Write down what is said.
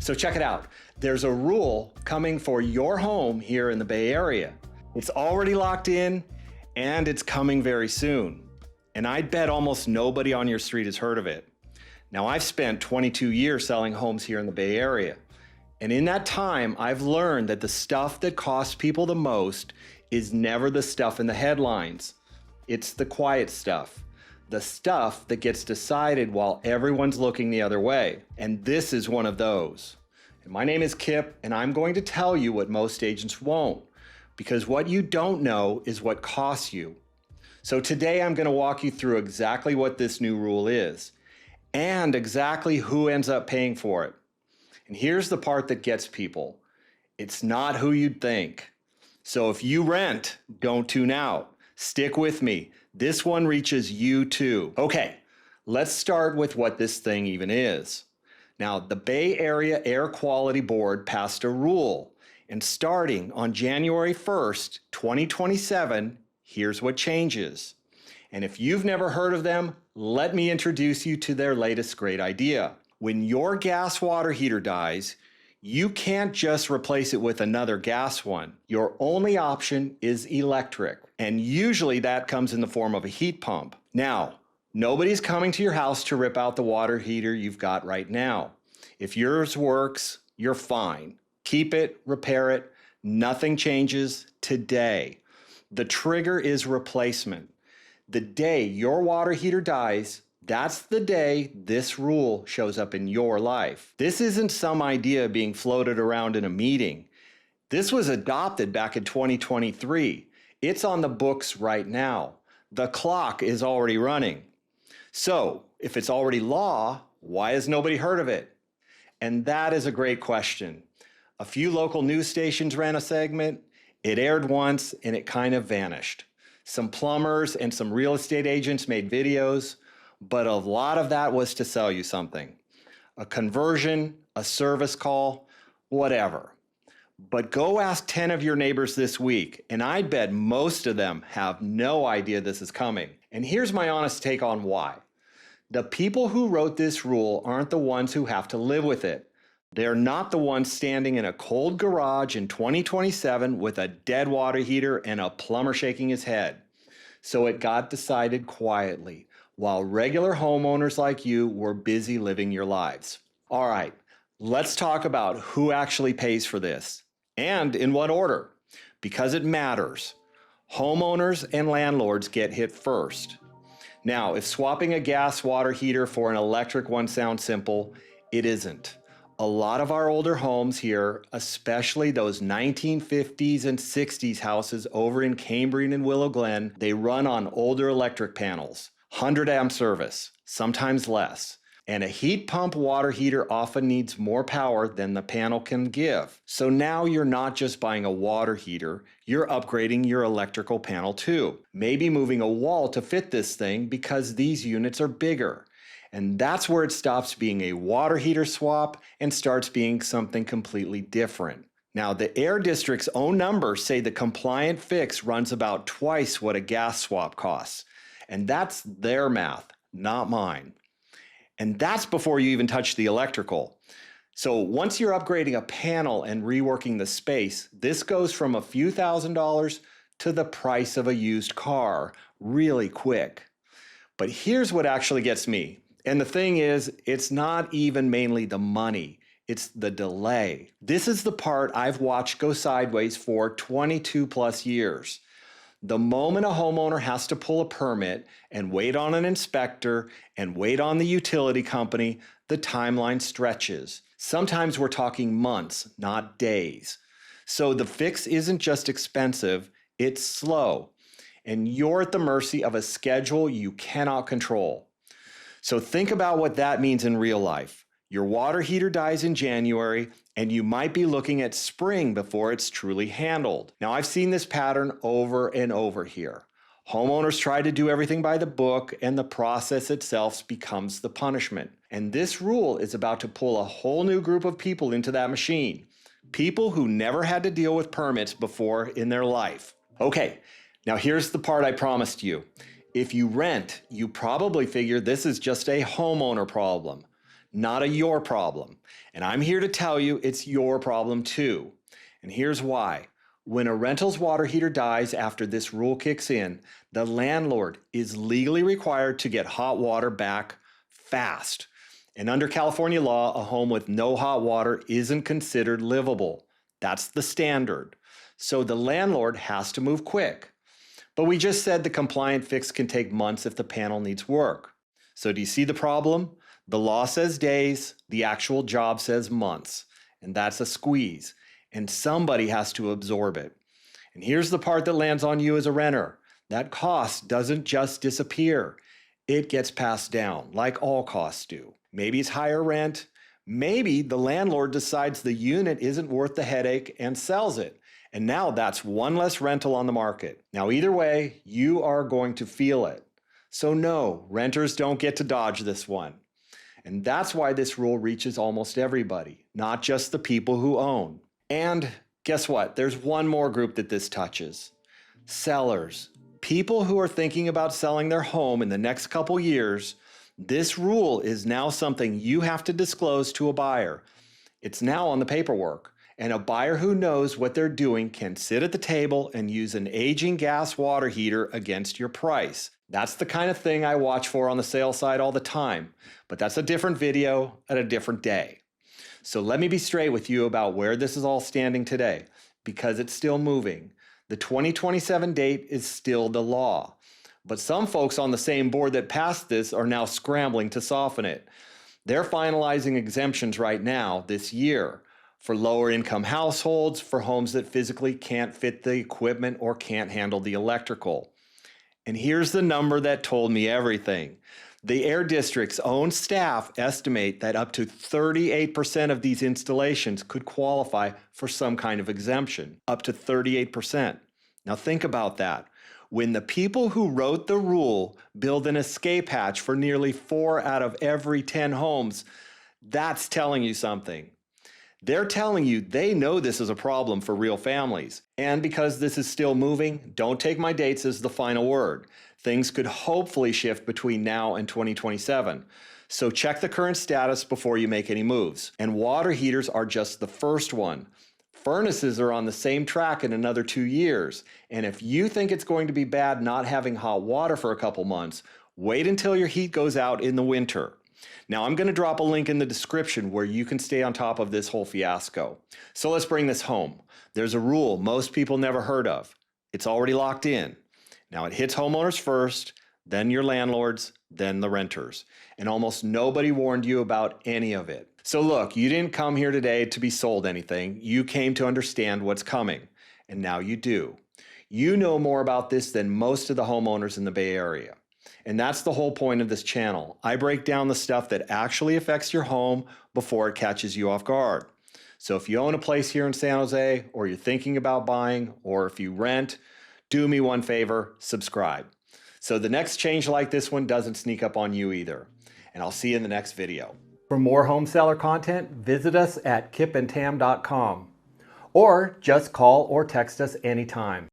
So check it out. There's a rule coming for your home here in the Bay Area. It's already locked in and it's coming very soon. And I'd bet almost nobody on your street has heard of it. Now, I've spent 22 years selling homes here in the Bay Area. And in that time, I've learned that the stuff that costs people the most is never the stuff in the headlines. It's the quiet stuff, the stuff that gets decided while everyone's looking the other way. And this is one of those. And my name is Kip, and I'm going to tell you what most agents won't, because what you don't know is what costs you. So today I'm going to walk you through exactly what this new rule is and exactly who ends up paying for it. And here's the part that gets people. It's not who you'd think. So if you rent, don't tune out. Stick with me. This one reaches you too. Okay, let's start with what this thing even is. Now, the Bay Area Air Quality Board passed a rule, and starting on January 1st, 2027, here's what changes. And if you've never heard of them, let me introduce you to their latest great idea. When your gas water heater dies, you can't just replace it with another gas one. Your only option is electric, and usually that comes in the form of a heat pump. Now, nobody's coming to your house to rip out the water heater you've got right now. If yours works, you're fine. Keep it, repair it, nothing changes today. The trigger is replacement. The day your water heater dies, that's the day this rule shows up in your life. This isn't some idea being floated around in a meeting. This was adopted back in 2023. It's on the books right now. The clock is already running. So, if it's already law, why has nobody heard of it? And that is a great question. A few local news stations ran a segment. It aired once and it kind of vanished. Some plumbers and some real estate agents made videos, but a lot of that was to sell you something. A conversion, a service call, whatever. But go ask 10 of your neighbors this week, and I bet most of them have no idea this is coming. And here's my honest take on why. The people who wrote this rule aren't the ones who have to live with it. They're not the ones standing in a cold garage in 2027 with a dead water heater and a plumber shaking his head. So it got decided quietly, while regular homeowners like you were busy living your lives. All right, let's talk about who actually pays for this and in what order, because it matters. Homeowners and landlords get hit first. Now, if swapping a gas water heater for an electric one sounds simple, it isn't. A lot of our older homes here, especially those 1950s and 60s houses over in Cambrian and Willow Glen, they run on older electric panels. 100 amp service, sometimes less. And a heat pump water heater often needs more power than the panel can give. So now you're not just buying a water heater, you're upgrading your electrical panel too. Maybe moving a wall to fit this thing because these units are bigger. And that's where it stops being a water heater swap and starts being something completely different. Now, the Air District's own numbers say the compliant fix runs about twice what a gas swap costs. And that's their math, not mine. And that's before you even touch the electrical. So once you're upgrading a panel and reworking the space, this goes from a few $1,000s to the price of a used car really quick. But here's what actually gets me. And the thing is, it's not even mainly the money, it's the delay. This is the part I've watched go sideways for 22 plus years. The moment a homeowner has to pull a permit and wait on an inspector and wait on the utility company, the timeline stretches. Sometimes we're talking months, not days. So the fix isn't just expensive, it's slow. And you're at the mercy of a schedule you cannot control. So think about what that means in real life. Your water heater dies in January, and you might be looking at spring before it's truly handled. Now, I've seen this pattern over and over here. Homeowners try to do everything by the book, and the process itself becomes the punishment. And this rule is about to pull a whole new group of people into that machine. People who never had to deal with permits before in their life. Okay, now here's the part I promised you. If you rent, you probably figure this is just a homeowner problem. not a your problem. And I'm here to tell you it's your problem too. And here's why. When a rental's water heater dies after this rule kicks in, the landlord is legally required to get hot water back fast. And under California law, a home with no hot water isn't considered livable. That's the standard. So the landlord has to move quick. But we just said the compliant fix can take months if the panel needs work. So do you see the problem? The law says days, the actual job says months. And that's a squeeze. And somebody has to absorb it. And here's the part that lands on you as a renter. That cost doesn't just disappear. It gets passed down, like all costs do. Maybe it's higher rent. Maybe the landlord decides the unit isn't worth the headache and sells it. And now that's one less rental on the market. Now, either way, you are going to feel it. So no, renters don't get to dodge this one. And that's why this rule reaches almost everybody, not just the people who own. And guess what? There's one more group that this touches. Sellers. People who are thinking about selling their home in the next couple years. This rule is now something you have to disclose to a buyer. It's now on the paperwork. And a buyer who knows what they're doing can sit at the table and use an aging gas water heater against your price. That's the kind of thing I watch for on the sales side all the time. But that's a different video at a different day. So let me be straight with you about where this is all standing today, because it's still moving. The 2027 date is still the law. But some folks on the same board that passed this are now scrambling to soften it. They're finalizing exemptions right now this year for lower income households, for homes that physically can't fit the equipment or can't handle the electrical. And here's the number that told me everything. The Air District's own staff estimate that up to 38% of these installations could qualify for some kind of exemption. Up to 38%. Now think about that. When the people who wrote the rule build an escape hatch for nearly 4 out of every 10 homes, that's telling you something. They're telling you they know this is a problem for real families. And because this is still moving, don't take my dates as the final word. Things could hopefully shift between now and 2027. So check the current status before you make any moves. And water heaters are just the first one. Furnaces are on the same track in another 2 years. And if you think it's going to be bad not having hot water for a couple months, wait until your heat goes out in the winter. Now, I'm going to drop a link in the description where you can stay on top of this whole fiasco. So let's bring this home. There's a rule most people never heard of. It's already locked in. Now, it hits homeowners first, then your landlords, then the renters. And almost nobody warned you about any of it. So look, you didn't come here today to be sold anything. You came to understand what's coming. And now you do. You know more about this than most of the homeowners in the Bay Area. And that's the whole point of this channel. I break down the stuff that actually affects your home before it catches you off guard. So if you own a place here in San Jose, or you're thinking about buying, or if you rent, do me one favor, subscribe. So the next change like this one doesn't sneak up on you either. And I'll see you in the next video. For more home seller content, visit us at kipandtam.com or just call or text us anytime.